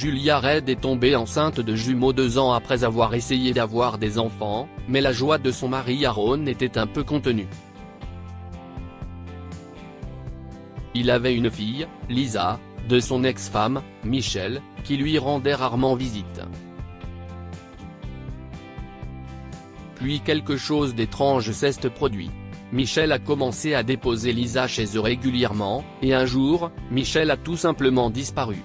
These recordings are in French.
Julia Reid est tombée enceinte de jumeaux 2 ans après avoir essayé d'avoir des enfants, mais la joie de son mari Aaron était un peu contenue. Il avait une fille, Lisa, de son ex-femme, Michelle, qui lui rendait rarement visite. Puis quelque chose d'étrange s'est produit. Michelle a commencé à déposer Lisa chez eux régulièrement, et un jour, Michelle a tout simplement disparu.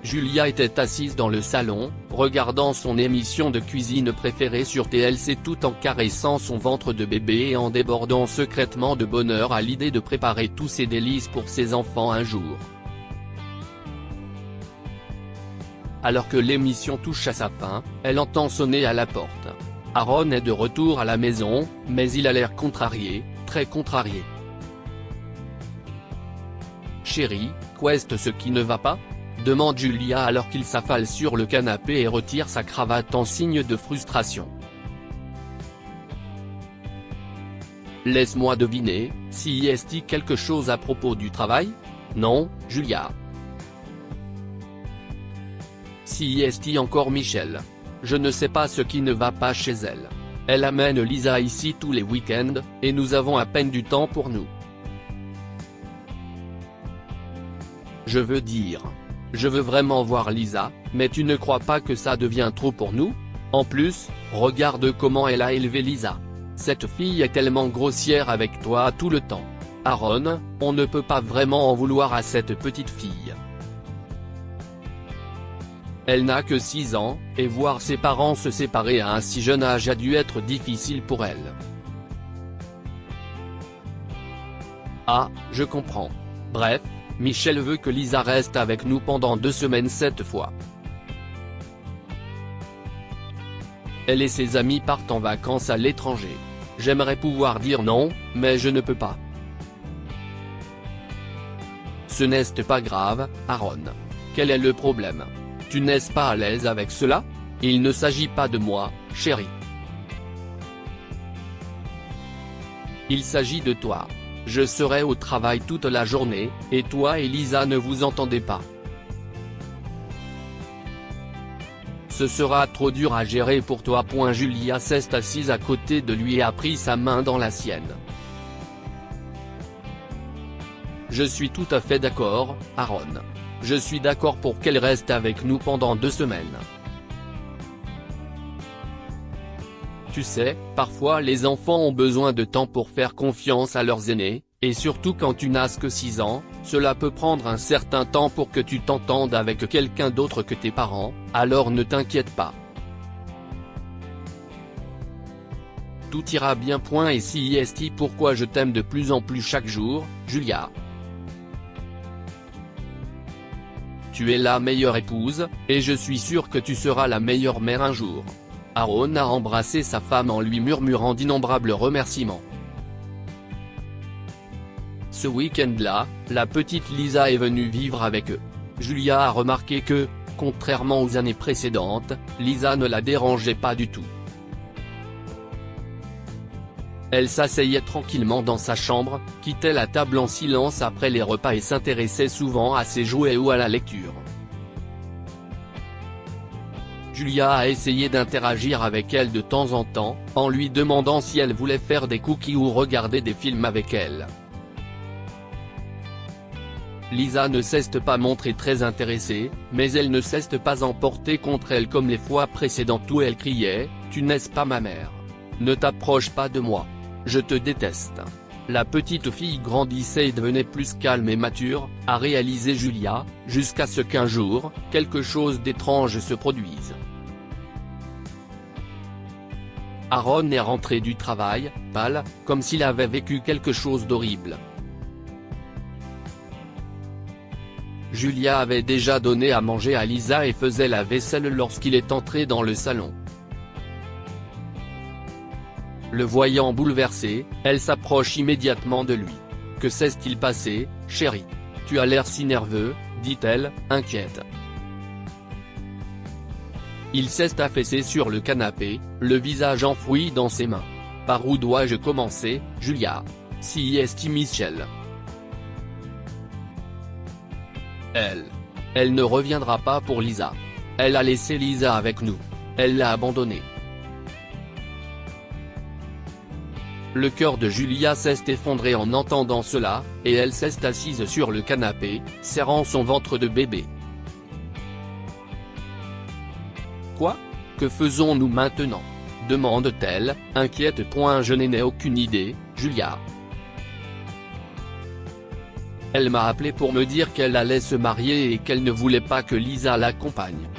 Julia était assise dans le salon, regardant son émission de cuisine préférée sur TLC tout en caressant son ventre de bébé et en débordant secrètement de bonheur à l'idée de préparer tous ces délices pour ses enfants un jour. Alors que l'émission touche à sa fin, elle entend sonner à la porte. Aaron est de retour à la maison, mais il a l'air contrarié, très contrarié. « Chérie, qu'est-ce ce qui ne va pas ?» demande Julia alors qu'il s'affale sur le canapé et retire sa cravate en signe de frustration. « Laisse-moi deviner, si est-il quelque chose à propos du travail ? Non, Julia. Si est-il encore Michelle ? Je ne sais pas ce qui ne va pas chez elle. Elle amène Lisa ici tous les week-ends, et nous avons à peine du temps pour nous. Je veux dire. Je veux vraiment voir Lisa, mais tu ne crois pas que ça devient trop pour nous ? En plus, regarde comment elle a élevé Lisa. Cette fille est tellement grossière avec toi tout le temps. Aaron, on ne peut pas vraiment en vouloir à cette petite fille. Elle n'a que 6 ans, et voir ses parents se séparer à un si jeune âge a dû être difficile pour elle. Ah, je comprends. Bref, Michelle veut que Lisa reste avec nous pendant 2 semaines cette fois. Elle et ses amis partent en vacances à l'étranger. J'aimerais pouvoir dire non, mais je ne peux pas. Ce n'est pas grave, Aaron. Quel est le problème ? Tu n'es pas à l'aise avec cela ? Il ne s'agit pas de moi, chérie. Il s'agit de toi. Je serai au travail toute la journée, et toi et Lisa ne vous entendez pas. Ce sera trop dur à gérer pour toi. Julia s'est assise à côté de lui et a pris sa main dans la sienne. Je suis tout à fait d'accord, Aaron. Je suis d'accord pour qu'elle reste avec nous pendant 2 semaines. Tu sais, parfois les enfants ont besoin de temps pour faire confiance à leurs aînés, et surtout quand tu n'as que 6 ans, cela peut prendre un certain temps pour que tu t'entendes avec quelqu'un d'autre que tes parents, alors ne t'inquiète pas. Tout ira bien. Et si est pourquoi je t'aime de plus en plus chaque jour, Julia. Tu es la meilleure épouse, et je suis sûr que tu seras la meilleure mère un jour. Aaron a embrassé sa femme en lui murmurant d'innombrables remerciements. Ce week-end-là, la petite Lisa est venue vivre avec eux. Julia a remarqué que, contrairement aux années précédentes, Lisa ne la dérangeait pas du tout. Elle s'asseyait tranquillement dans sa chambre, quittait la table en silence après les repas et s'intéressait souvent à ses jouets ou à la lecture. Julia a essayé d'interagir avec elle de temps en temps, en lui demandant si elle voulait faire des cookies ou regarder des films avec elle. Lisa ne s'est pas montrée très intéressée, mais elle ne s'est pas emportée contre elle comme les fois précédentes où elle criait « Tu n'es pas ma mère. Ne t'approche pas de moi. Je te déteste ». La petite fille grandissait et devenait plus calme et mature, a réalisé Julia, jusqu'à ce qu'un jour, quelque chose d'étrange se produise. Aaron est rentré du travail, pâle, comme s'il avait vécu quelque chose d'horrible. Julia avait déjà donné à manger à Lisa et faisait la vaisselle lorsqu'il est entré dans le salon. Le voyant bouleversé, elle s'approche immédiatement de lui. « Que s'est-il passé, chérie ? Tu as l'air si nerveux », dit-elle, inquiète. Il s'est affaissé sur le canapé, le visage enfoui dans ses mains. « Par où dois-je commencer, Julia ? Si est Michelle ? Elle ne reviendra pas pour Lisa. Elle a laissé Lisa avec nous. Elle l'a abandonnée. Le cœur de Julia s'est effondré en entendant cela, et elle s'est assise sur le canapé, serrant son ventre de bébé. Quoi? Que faisons-nous maintenant? Demande-t-elle, inquiète. Je n'en ai aucune idée, Julia. Elle m'a appelé pour me dire qu'elle allait se marier et qu'elle ne voulait pas que Lisa l'accompagne.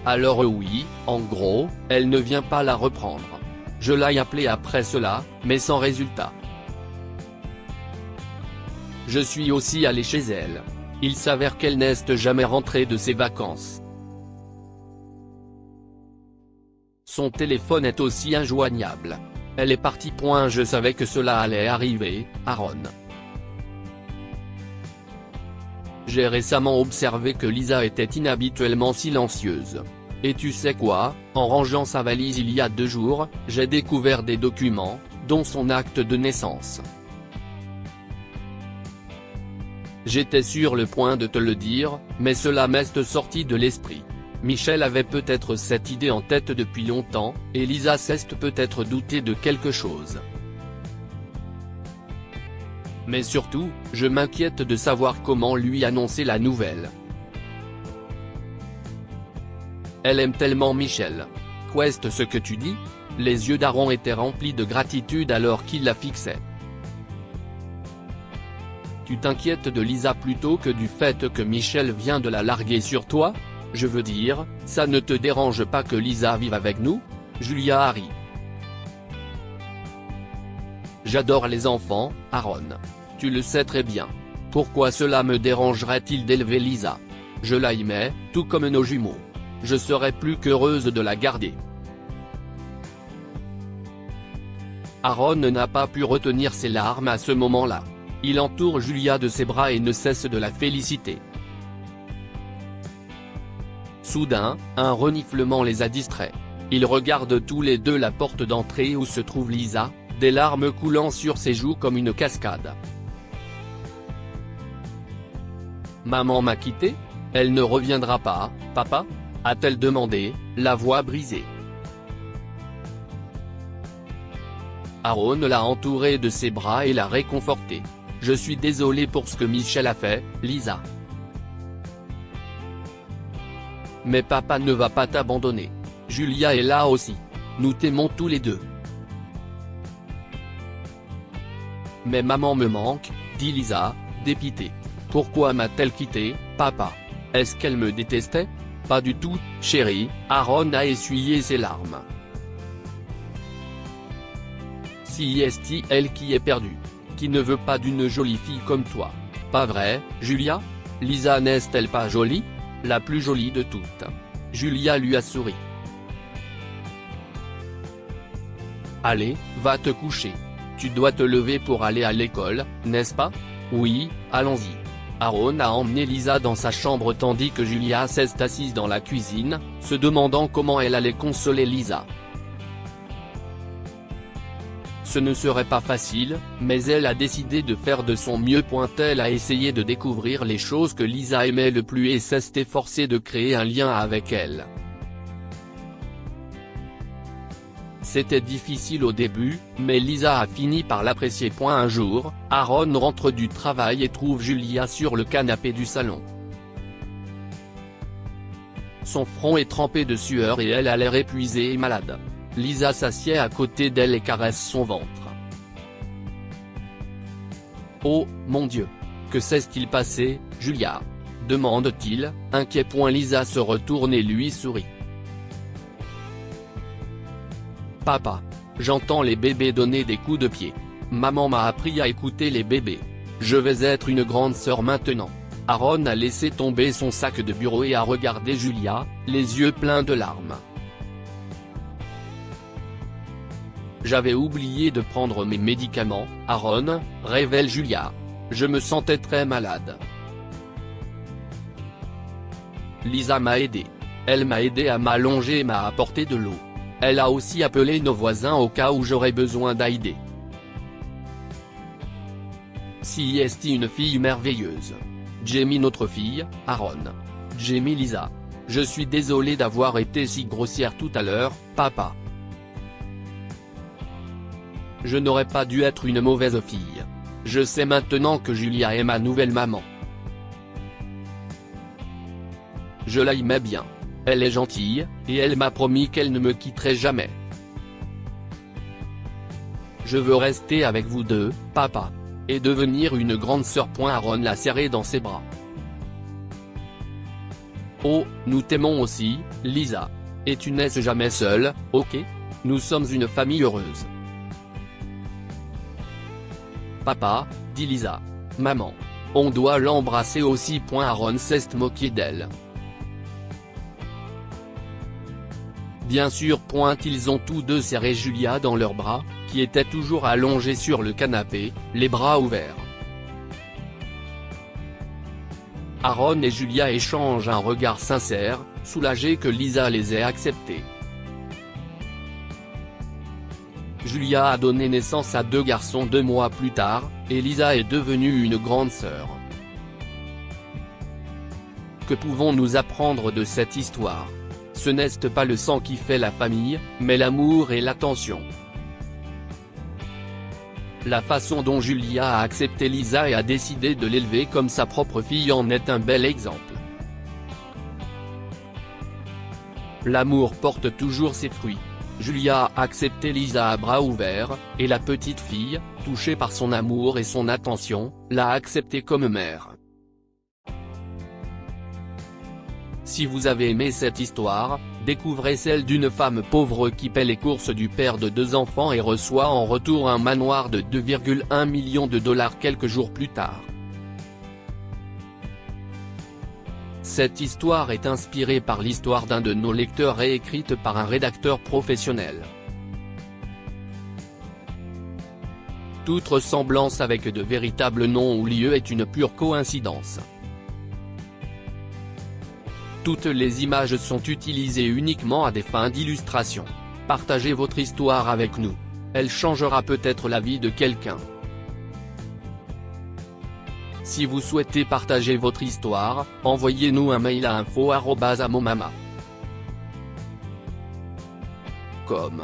Alors oui, en gros, elle ne vient pas la reprendre. Je l'ai appelée après cela, mais sans résultat. Je suis aussi allé chez elle. Il s'avère qu'elle n'est jamais rentrée de ses vacances. Son téléphone est aussi injoignable. Elle est partie. Je savais que cela allait arriver, Aaron. J'ai récemment observé que Lisa était inhabituellement silencieuse. Et tu sais quoi, en rangeant sa valise il y a 2 jours, j'ai découvert des documents, dont son acte de naissance. J'étais sur le point de te le dire, mais cela m'est sorti de l'esprit. Michel avait peut-être cette idée en tête depuis longtemps, et Lisa s'est peut-être doutée de quelque chose. Mais surtout, je m'inquiète de savoir comment lui annoncer la nouvelle. Elle aime tellement Michel. Qu'est-ce ce que tu dis? Les yeux d'Aaron étaient remplis de gratitude alors qu'il la fixait. Tu t'inquiètes de Lisa plutôt que du fait que Michel vient de la larguer sur toi? Je veux dire, ça ne te dérange pas que Lisa vive avec nous? Julia a ri. J'adore les enfants, Aaron. Tu le sais très bien. Pourquoi cela me dérangerait-il d'élever Lisa? Je l'aimais, tout comme nos jumeaux. Je serais plus qu'heureuse de la garder. Aaron n'a pas pu retenir ses larmes à ce moment-là. Il entoure Julia de ses bras et ne cesse de la féliciter. Soudain, un reniflement les a distraits. Ils regardent tous les deux la porte d'entrée où se trouve Lisa, des larmes coulant sur ses joues comme une cascade. Maman m'a quitté? Elle ne reviendra pas, papa? A-t-elle demandé, la voix brisée. Aaron l'a entourée de ses bras et l'a réconfortée. Je suis désolé pour ce que Michel a fait, Lisa. Mais papa ne va pas t'abandonner. Julia est là aussi. Nous t'aimons tous les deux. Mais maman me manque, dit Lisa, dépitée. Pourquoi m'a-t-elle quitté, papa? Est-ce qu'elle me détestait? Pas du tout, chérie. Aaron a essuyé ses larmes. Si est elle qui est perdue. Qui ne veut pas d'une jolie fille comme toi. Pas vrai, Julia? Lisa n'est-elle pas jolie? La plus jolie de toutes. Julia lui a souri. Allez, va te coucher. Tu dois te lever pour aller à l'école, n'est-ce pas? Oui, allons-y. Aaron a emmené Lisa dans sa chambre tandis que Julia s'est assise dans la cuisine, se demandant comment elle allait consoler Lisa. Ce ne serait pas facile, mais elle a décidé de faire de son mieux. Elle a essayé de découvrir les choses que Lisa aimait le plus et s'est efforcée de créer un lien avec elle. C'était difficile au début, mais Lisa a fini par l'apprécier. Un jour, Aaron rentre du travail et trouve Julia sur le canapé du salon. Son front est trempé de sueur et elle a l'air épuisée et malade. Lisa s'assied à côté d'elle et caresse son ventre. Oh, mon Dieu! Que s'est-il passé, Julia? Demande-t-il, inquiet. Lisa se retourne et lui sourit. Papa. J'entends les bébés donner des coups de pied. Maman m'a appris à écouter les bébés. Je vais être une grande sœur maintenant. Aaron a laissé tomber son sac de bureau et a regardé Julia, les yeux pleins de larmes. J'avais oublié de prendre mes médicaments, Aaron, révèle Julia. Je me sentais très malade. Lisa m'a aidé. Elle m'a aidé à m'allonger et m'a apporté de l'eau. Elle a aussi appelé nos voisins au cas où j'aurais besoin d'aide. Si est une fille merveilleuse. Jamie notre fille, Aaron. Jamie Lisa. Je suis désolé d'avoir été si grossière tout à l'heure, papa. Je n'aurais pas dû être une mauvaise fille. Je sais maintenant que Julia est ma nouvelle maman. Je l'aimais bien. Elle est gentille, et elle m'a promis qu'elle ne me quitterait jamais. Je veux rester avec vous deux, papa. Et devenir une grande sœur. Aaron l'a serré dans ses bras. Oh, nous t'aimons aussi, Lisa. Et tu n'es jamais seule, ok? Nous sommes une famille heureuse. Papa, dit Lisa. Maman. On doit l'embrasser aussi. Aaron s'est moqué d'elle. Bien sûr. Ils ont tous deux serré Julia dans leurs bras, qui était toujours allongée sur le canapé, les bras ouverts. Aaron et Julia échangent un regard sincère, soulagés que Lisa les ait acceptés. Julia a donné naissance à 2 garçons 2 mois plus tard, et Lisa est devenue une grande sœur. Que pouvons-nous apprendre de cette histoire? Ce n'est pas le sang qui fait la famille, mais l'amour et l'attention. La façon dont Julia a accepté Lisa et a décidé de l'élever comme sa propre fille en est un bel exemple. L'amour porte toujours ses fruits. Julia a accepté Lisa à bras ouverts, et la petite fille, touchée par son amour et son attention, l'a acceptée comme mère. Si vous avez aimé cette histoire, découvrez celle d'une femme pauvre qui paie les courses du père de 2 enfants et reçoit en retour un manoir de 2,1 millions de dollars quelques jours plus tard. Cette histoire est inspirée par l'histoire d'un de nos lecteurs et écrite par un rédacteur professionnel. Toute ressemblance avec de véritables noms ou lieux est une pure coïncidence. Toutes les images sont utilisées uniquement à des fins d'illustration. Partagez votre histoire avec nous. Elle changera peut-être la vie de quelqu'un. Si vous souhaitez partager votre histoire, envoyez-nous un mail à info@amomama.com.